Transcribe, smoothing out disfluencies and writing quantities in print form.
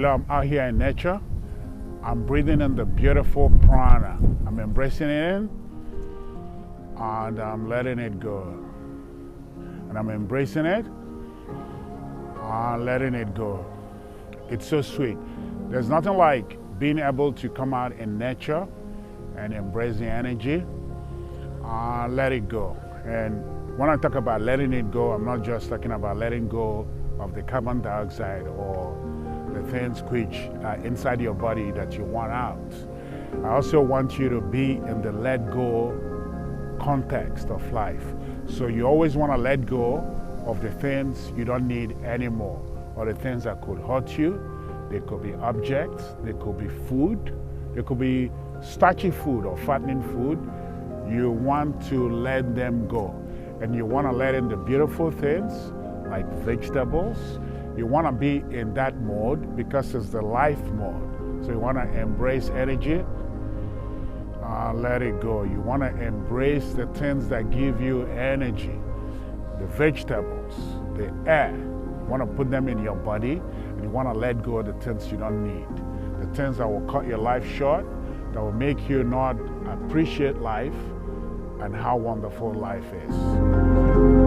I'm out here in nature. I'm breathing in the beautiful prana. I'm embracing it in and I'm letting it go. And I'm embracing it and letting it go. It's so sweet. There's nothing like being able to come out in nature and embrace the energy and let it go. And when I talk about letting it go, I'm not just talking about letting go of the carbon dioxide or the things which are inside your body that you want out. I also want you to be in the let go context of life. So you always want to let go of the things you don't need anymore, or the things that could hurt you. They could be objects, they could be food, they could be starchy food or fattening food. You want to let them go. And you want to let in the beautiful things like vegetables. You want to be in that mode because it's the life mode. So you want to embrace energy, let it go. You want to embrace the things that give you energy, the vegetables, the air. You want to put them in your body, and you want to let go of the things you don't need. The things that will cut your life short, that will make you not appreciate life and how wonderful life is.